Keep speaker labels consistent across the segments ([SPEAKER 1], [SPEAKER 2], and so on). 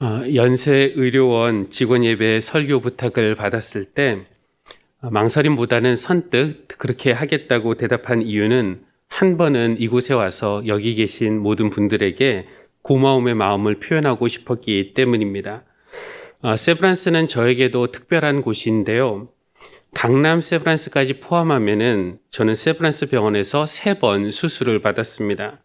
[SPEAKER 1] 연세의료원 직원예배 설교 부탁을 받았을 때 망설임보다는 선뜻 그렇게 하겠다고 대답한 이유는 한 번은 이곳에 와서 여기 계신 모든 분들에게 고마움의 마음을 표현하고 싶었기 때문입니다. 세브란스는 저에게도 특별한 곳인데요. 강남 세브란스까지 포함하면은 저는 세브란스 병원에서 3번 수술을 받았습니다.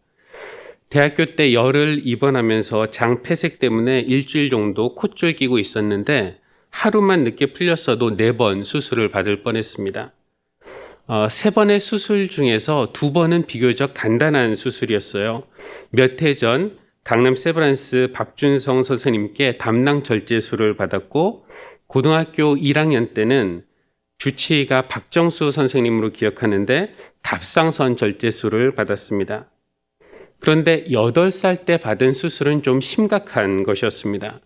[SPEAKER 1] 대학교 때 열을 입원하면서 장 폐색 때문에 일주일 정도 콧줄 끼고 있었는데 하루만 늦게 풀렸어도 4번 수술을 받을 뻔했습니다. 3번의 수술 중에서 2번은 비교적 간단한 수술이었어요. 몇 해 전 강남 세브란스 박준성 선생님께 담낭 절제술을 받았고, 고등학교 1학년 때는 주치의가 박정수 선생님으로 기억하는데 갑상선 절제술을 받았습니다. 그런데 8살 때 받은 수술은 좀 심각한 것이었습니다.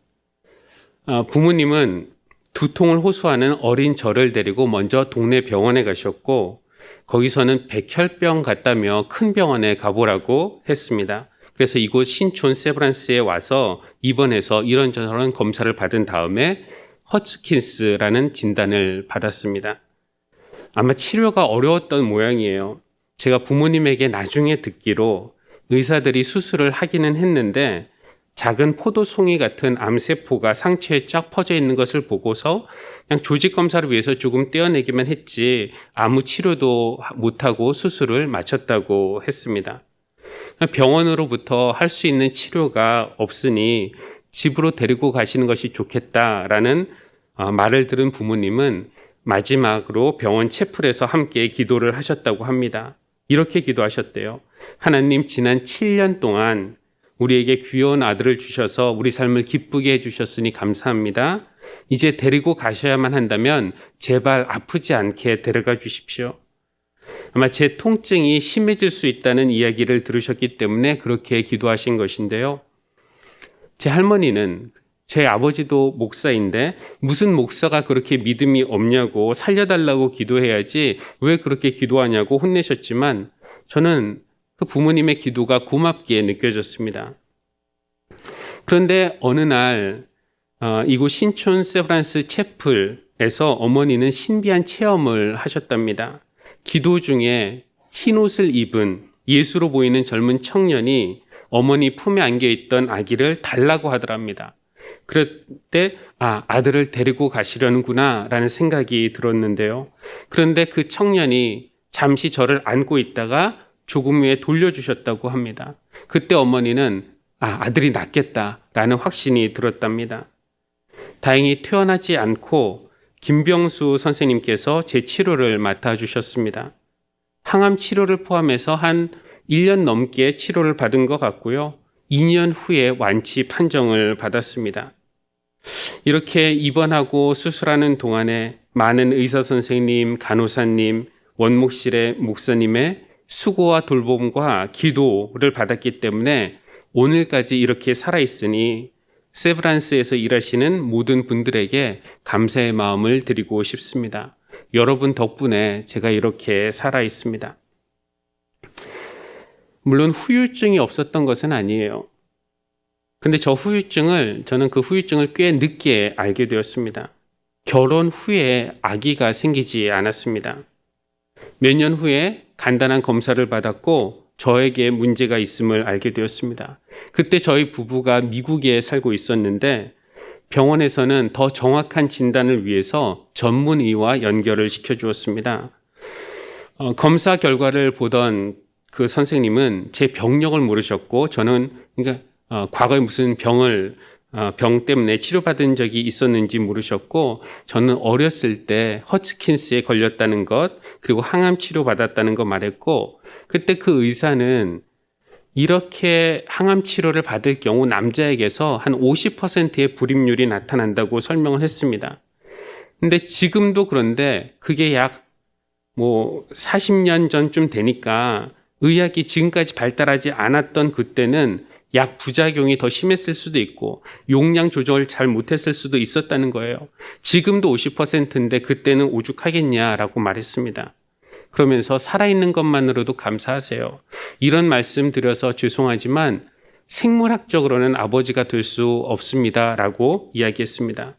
[SPEAKER 1] 부모님은 두통을 호소하는 어린 저를 데리고 먼저 동네 병원에 가셨고, 거기서는 백혈병 같다며 큰 병원에 가보라고 했습니다. 그래서 이곳 신촌 세브란스에 와서 입원해서 이런저런 검사를 받은 다음에 허츠킨스라는 진단을 받았습니다. 아마 치료가 어려웠던 모양이에요. 제가 부모님에게 나중에 듣기로 의사들이 수술을 하기는 했는데 작은 포도송이 같은 암세포가 상처에 쫙 퍼져 있는 것을 보고서 그냥 조직 검사를 위해서 조금 떼어내기만 했지 아무 치료도 못하고 수술을 마쳤다고 했습니다. 병원으로부터 할 수 있는 치료가 없으니 집으로 데리고 가시는 것이 좋겠다라는 말을 들은 부모님은 마지막으로 병원 채플에서 함께 기도를 하셨다고 합니다. 이렇게 기도하셨대요. 하나님, 지난 7년 동안 우리에게 귀여운 아들을 주셔서 우리 삶을 기쁘게 해주셨으니 감사합니다. 이제 데리고 가셔야만 한다면 제발 아프지 않게 데려가 주십시오. 아마 제 통증이 심해질 수 있다는 이야기를 들으셨기 때문에 그렇게 기도하신 것인데요. 제 할머니는, 제 아버지도 목사인데 무슨 목사가 그렇게 믿음이 없냐고 살려달라고 기도해야지 왜 그렇게 기도하냐고 혼내셨지만 저는 그 부모님의 기도가 고맙게 느껴졌습니다. 그런데 어느 날 이곳 신촌 세브란스 채플에서 어머니는 신비한 체험을 하셨답니다. 기도 중에 흰 옷을 입은 예수로 보이는 젊은 청년이 어머니 품에 안겨있던 아기를 달라고 하더랍니다. 그럴 때 아들을 데리고 가시려는구나 라는 생각이 들었는데요. 그런데 그 청년이 잠시 저를 안고 있다가 조금 후에 돌려주셨다고 합니다. 그때 어머니는 아들이 낫겠다라는 확신이 들었답니다. 다행히 퇴원하지 않고 김병수 선생님께서 제 치료를 맡아주셨습니다. 항암 치료를 포함해서 한 1년 넘게 치료를 받은 것 같고요. 2년 후에 완치 판정을 받았습니다. 이렇게 입원하고 수술하는 동안에 많은 의사 선생님, 간호사님, 원목실의 목사님의 수고와 돌봄과 기도를 받았기 때문에 오늘까지 이렇게 살아있으니 세브란스에서 일하시는 모든 분들에게 감사의 마음을 드리고 싶습니다. 여러분 덕분에 제가 이렇게 살아있습니다. 물론 후유증이 없었던 것은 아니에요. 근데 저는 그 후유증을 꽤 늦게 알게 되었습니다. 결혼 후에 아기가 생기지 않았습니다. 몇 년 후에 간단한 검사를 받았고 저에게 문제가 있음을 알게 되었습니다. 그때 저희 부부가 미국에 살고 있었는데 병원에서는 더 정확한 진단을 위해서 전문의와 연결을 시켜주었습니다. 검사 결과를 보던 그 선생님은 제 병력을 물으셨고 저는 과거에 무슨 병 때문에 치료받은 적이 있었는지 물으셨고 저는 어렸을 때 허츠킨스에 걸렸다는 것 그리고 항암 치료 받았다는 것 말했고 그때 그 의사는 이렇게 항암 치료를 받을 경우 남자에게서 한 50%의 불임률이 나타난다고 설명을 했습니다. 근데 지금도 그런데 그게 약 40년 전쯤 되니까 의학이 지금까지 발달하지 않았던 그때는 약 부작용이 더 심했을 수도 있고 용량 조절을 잘 못했을 수도 있었다는 거예요. 지금도 50%인데 그때는 오죽하겠냐라고 말했습니다. 그러면서 살아있는 것만으로도 감사하세요. 이런 말씀 드려서 죄송하지만 생물학적으로는 아버지가 될 수 없습니다라고 이야기했습니다.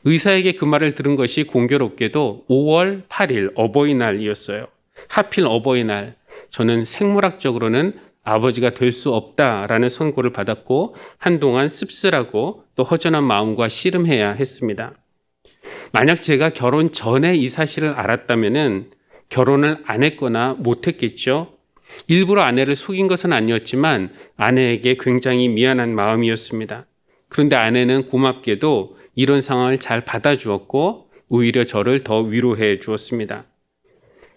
[SPEAKER 1] 의사에게 그 말을 들은 것이 공교롭게도 5월 8일 어버이날이었어요. 하필 어버이날, 저는 생물학적으로는 아버지가 될 수 없다라는 선고를 받았고 한동안 씁쓸하고 또 허전한 마음과 씨름해야 했습니다. 만약 제가 결혼 전에 이 사실을 알았다면은 결혼을 안 했거나 못했겠죠. 일부러 아내를 속인 것은 아니었지만 아내에게 굉장히 미안한 마음이었습니다. 그런데 아내는 고맙게도 이런 상황을 잘 받아주었고 오히려 저를 더 위로해 주었습니다.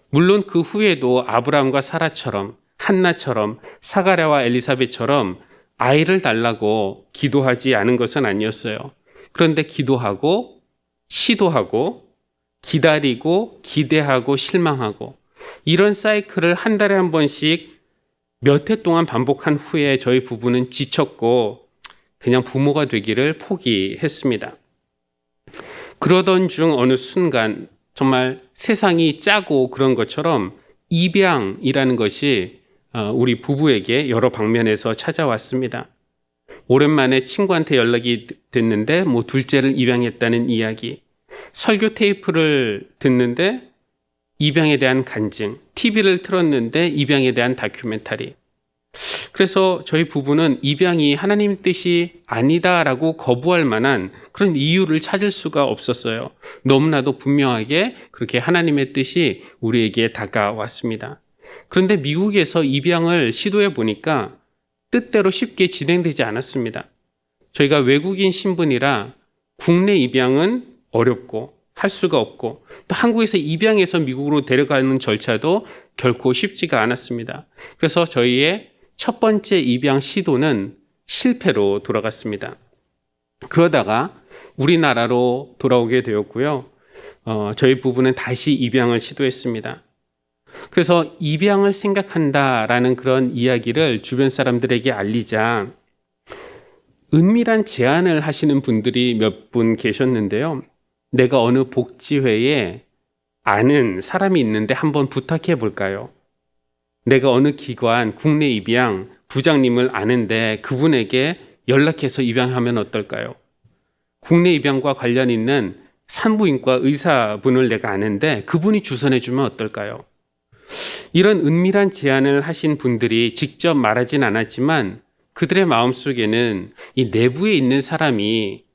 [SPEAKER 1] 물론 그 후에도 아브라함과 사라처럼, 한나처럼, 사가랴와 엘리사벳처럼 아이를 달라고 기도하지 않은 것은 아니었어요. 그런데 기도하고 시도하고 기다리고 기대하고 실망하고 이런 사이클을 한 달에 한 번씩 몇 해 동안 반복한 후에 저희 부부는 지쳤고 그냥 부모가 되기를 포기했습니다. 그러던 중 어느 순간 정말 세상이 짜고 그런 것처럼 입양이라는 것이 우리 부부에게 여러 방면에서 찾아왔습니다. 오랜만에 친구한테 연락이 됐는데 둘째를 입양했다는 이야기, 설교 테이프를 듣는데 입양에 대한 간증, TV를 틀었는데 입양에 대한 다큐멘터리. 그래서 저희 부부는 입양이 하나님 뜻이 아니다라고 거부할 만한 그런 이유를 찾을 수가 없었어요. 너무나도 분명하게 그렇게 하나님의 뜻이 우리에게 다가왔습니다. 그런데 미국에서 입양을 시도해 보니까 뜻대로 쉽게 진행되지 않았습니다. 저희가 외국인 신분이라 국내 입양은 어렵고 할 수가 없고 또 한국에서 입양해서 미국으로 데려가는 절차도 결코 쉽지가 않았습니다. 그래서 저희의 첫 번째 입양 시도는 실패로 돌아갔습니다. 그러다가 우리나라로 돌아오게 되었고요. 저희 부부는 다시 입양을 시도했습니다. 그래서 입양을 생각한다라는 그런 이야기를 주변 사람들에게 알리자 은밀한 제안을 하시는 분들이 몇 분 계셨는데요. 내가 어느 복지회에 아는 사람이 있는데 한번 부탁해 볼까요? 내가 어느 기관 국내 입양 부장님을 아는데 그분에게 연락해서 입양하면 어떨까요? 국내 입양과 관련 있는 산부인과 의사분을 내가 아는데 그분이 주선해 주면 어떨까요? 이런 은밀한 제안을 하신 분들이 직접 말하진 않았지만 그들의 마음속에는 이 내부에 있는 사람이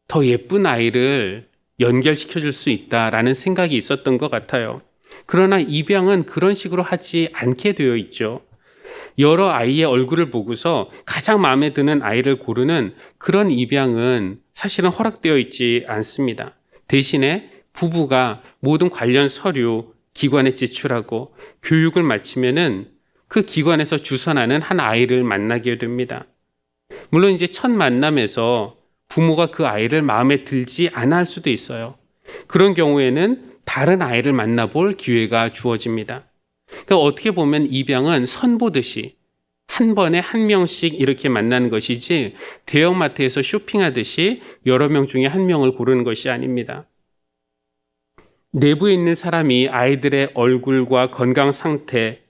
[SPEAKER 1] 더 예쁜 아이를 연결시켜 줄 수 있다라는 생각이 있었던 것 같아요. 그러나 입양은 그런 식으로 하지 않게 되어 있죠. 여러 아이의 얼굴을 보고서 가장 마음에 드는 아이를 고르는 그런 입양은 사실은 허락되어 있지 않습니다. 대신에 부부가 모든 관련 서류 기관에 제출하고 교육을 마치면은 그 기관에서 주선하는 한 아이를 만나게 됩니다. 물론 이제 첫 만남에서 부모가 그 아이를 마음에 들지 않아 할 수도 있어요. 그런 경우에는 다른 아이를 만나볼 기회가 주어집니다. 그러니까 어떻게 보면 입양은 선보듯이 한 번에 한 명씩 이렇게 만나는 것이지 대형마트에서 쇼핑하듯이 여러 명 중에 한 명을 고르는 것이 아닙니다. 내부에 있는 사람이 아이들의 얼굴과 건강 상태,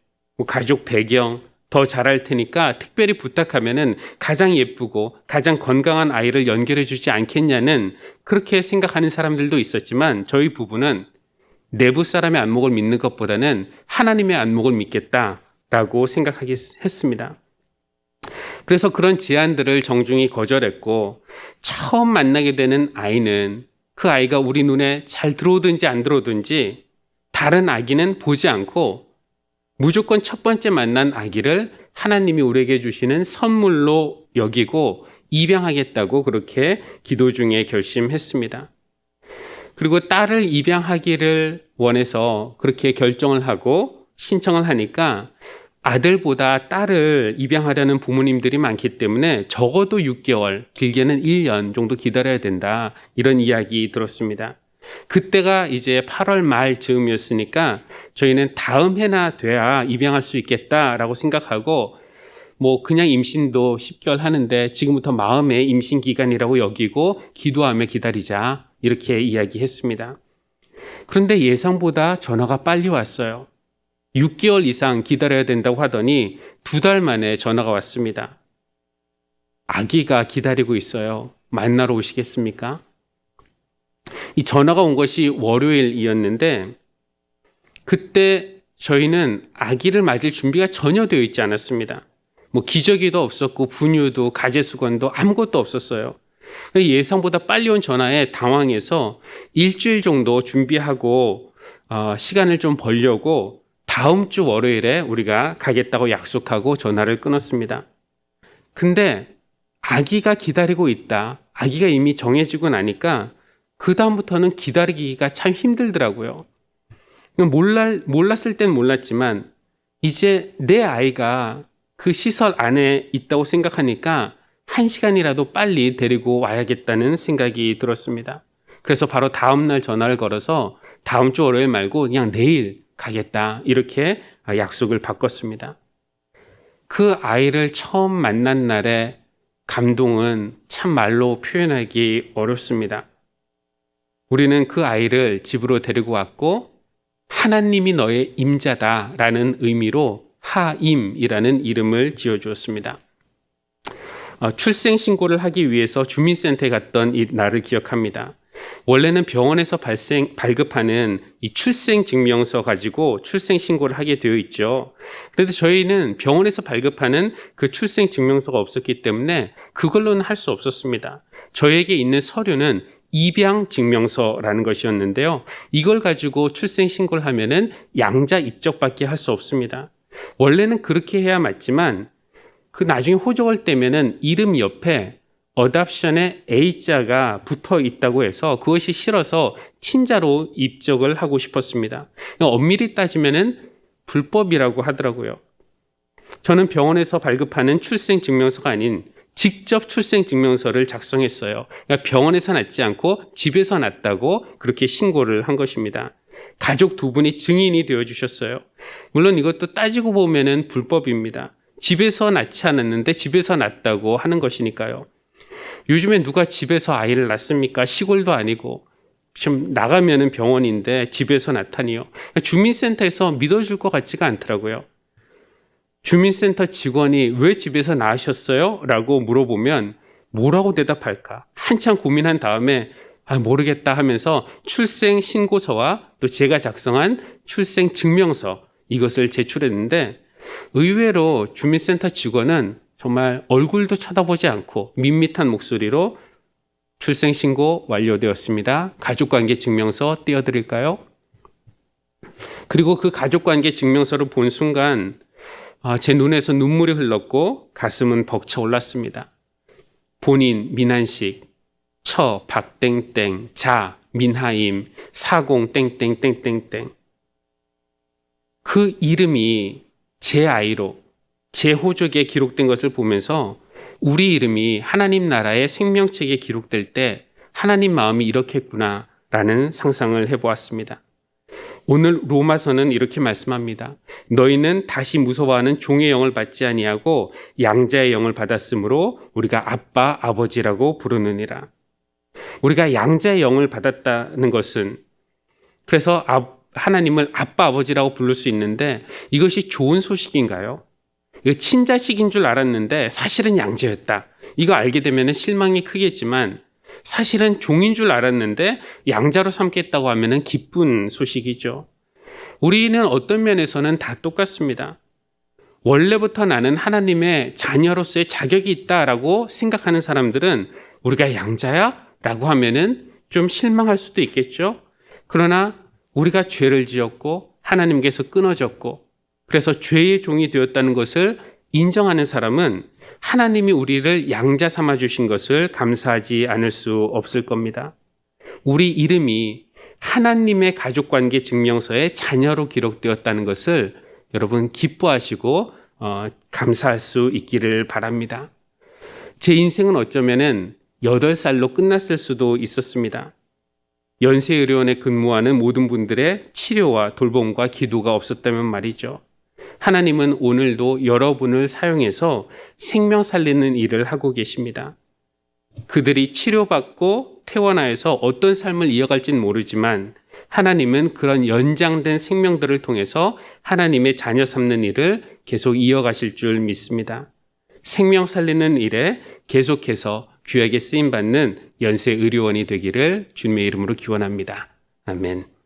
[SPEAKER 1] 가족 배경 더 잘할 테니까 특별히 부탁하면은 가장 예쁘고 가장 건강한 아이를 연결해 주지 않겠냐는 그렇게 생각하는 사람들도 있었지만 저희 부부는 내부 사람의 안목을 믿는 것보다는 하나님의 안목을 믿겠다라고 생각했습니다. 그래서 그런 제안들을 정중히 거절했고 처음 만나게 되는 아이는 그 아이가 우리 눈에 잘 들어오든지 안 들어오든지 다른 아기는 보지 않고 무조건 첫 번째 만난 아기를 하나님이 우리에게 주시는 선물로 여기고 입양하겠다고 그렇게 기도 중에 결심했습니다. 그리고 딸을 입양하기를 원해서 그렇게 결정을 하고 신청을 하니까 아들보다 딸을 입양하려는 부모님들이 많기 때문에 적어도 6개월, 길게는 1년 정도 기다려야 된다. 이런 이야기 들었습니다. 그때가 이제 8월 말 즈음이었으니까 저희는 다음 해나 돼야 입양할 수 있겠다라고 생각하고 그냥 임신도 10개월 하는데 지금부터 마음의 임신 기간이라고 여기고 기도하며 기다리자 이렇게 이야기했습니다. 그런데 예상보다 전화가 빨리 왔어요. 6개월 이상 기다려야 된다고 하더니 2달 만에 전화가 왔습니다. 아기가 기다리고 있어요. 만나러 오시겠습니까? 이 전화가 온 것이 월요일이었는데 그때 저희는 아기를 맞을 준비가 전혀 되어 있지 않았습니다. 뭐 기저귀도 없었고 분유도 가제수건도 아무것도 없었어요. 예상보다 빨리 온 전화에 당황해서 일주일 정도 준비하고 시간을 좀 벌려고 다음 주 월요일에 우리가 가겠다고 약속하고 전화를 끊었습니다. 근데 아기가 기다리고 있다. 아기가 이미 정해지고 나니까 그 다음부터는 기다리기가 참 힘들더라고요. 몰랐을 땐 몰랐지만 이제 내 아이가 그 시설 안에 있다고 생각하니까 1시간이라도 빨리 데리고 와야겠다는 생각이 들었습니다. 그래서 바로 다음날 전화를 걸어서 다음 주 월요일 말고 그냥 내일 가겠다 이렇게 약속을 바꿨습니다. 그 아이를 처음 만난 날의 감동은 참 말로 표현하기 어렵습니다. 우리는 그 아이를 집으로 데리고 왔고 하나님이 너의 임자다라는 의미로 하임이라는 이름을 지어주었습니다. 출생신고를 하기 위해서 주민센터에 갔던 이 날을 기억합니다. 원래는 병원에서 발급하는 이 출생증명서 가지고 출생신고를 하게 되어 있죠. 그런데 저희는 병원에서 발급하는 그 출생증명서가 없었기 때문에 그걸로는 할 수 없었습니다. 저에게 있는 서류는 입양증명서라는 것이었는데요. 이걸 가지고 출생신고를 하면은 양자 입적밖에 할 수 없습니다. 원래는 그렇게 해야 맞지만 그 나중에 호적을 떼면은 이름 옆에 어답션에 A자가 붙어 있다고 해서 그것이 싫어서 친자로 입적을 하고 싶었습니다. 엄밀히 따지면은 불법이라고 하더라고요. 저는 병원에서 발급하는 출생증명서가 아닌 직접 출생증명서를 작성했어요. 그러니까 병원에서 낳지 않고 집에서 낳았다고 그렇게 신고를 한 것입니다. 가족 두 분이 증인이 되어주셨어요. 물론 이것도 따지고 보면은 불법입니다. 집에서 낳지 않았는데 집에서 낳았다고 하는 것이니까요. 요즘에 누가 집에서 아이를 낳습니까? 시골도 아니고 지금 나가면은 병원인데 집에서 낳다니요. 주민센터에서 믿어줄 것 같지가 않더라고요. 주민센터 직원이 왜 집에서 낳으셨어요? 라고 물어보면 뭐라고 대답할까? 한참 고민한 다음에 모르겠다 하면서 출생신고서와 또 제가 작성한 출생증명서 이것을 제출했는데 의외로 주민센터 직원은 정말 얼굴도 쳐다보지 않고 밋밋한 목소리로 출생신고 완료되었습니다. 가족관계 증명서 띄워드릴까요? 그리고 그 가족관계 증명서를 본 순간 제 눈에서 눈물이 흘렀고 가슴은 벅차 올랐습니다. 본인 민한식, 처 박땡땡, 자 민하임, 사공 땡땡땡땡땡. 그 이름이 제 아이로 제 호적에 기록된 것을 보면서 우리 이름이 하나님 나라의 생명책에 기록될 때 하나님 마음이 이렇겠구나 라는 상상을 해보았습니다. 오늘 로마서는 이렇게 말씀합니다. 너희는 다시 무서워하는 종의 영을 받지 아니하고 양자의 영을 받았으므로 우리가 아빠 아버지라고 부르느니라. 우리가 양자의 영을 받았다는 것은 그래서 하나님을 아빠 아버지라고 부를 수 있는데 이것이 좋은 소식인가요? 친자식인 줄 알았는데 사실은 양자였다. 이거 알게 되면 실망이 크겠지만 사실은 종인 줄 알았는데 양자로 삼겠다고 하면 기쁜 소식이죠. 우리는 어떤 면에서는 다 똑같습니다. 원래부터 나는 하나님의 자녀로서의 자격이 있다라고 생각하는 사람들은 우리가 양자야? 라고 하면은 좀 실망할 수도 있겠죠. 그러나 우리가 죄를 지었고 하나님께서 끊어졌고 그래서 죄의 종이 되었다는 것을 인정하는 사람은 하나님이 우리를 양자 삼아 주신 것을 감사하지 않을 수 없을 겁니다. 우리 이름이 하나님의 가족관계 증명서에 자녀로 기록되었다는 것을 여러분 기뻐하시고 감사할 수 있기를 바랍니다. 제 인생은 어쩌면은 8살로 끝났을 수도 있었습니다. 연세의료원에 근무하는 모든 분들의 치료와 돌봄과 기도가 없었다면 말이죠. 하나님은 오늘도 여러분을 사용해서 생명 살리는 일을 하고 계십니다. 그들이 치료받고 퇴원하여서 어떤 삶을 이어갈지는 모르지만 하나님은 그런 연장된 생명들을 통해서 하나님의 자녀 삼는 일을 계속 이어가실 줄 믿습니다. 생명 살리는 일에 계속해서 귀하게 쓰임받는 연세 의료원이 되기를 주님의 이름으로 기원합니다. 아멘.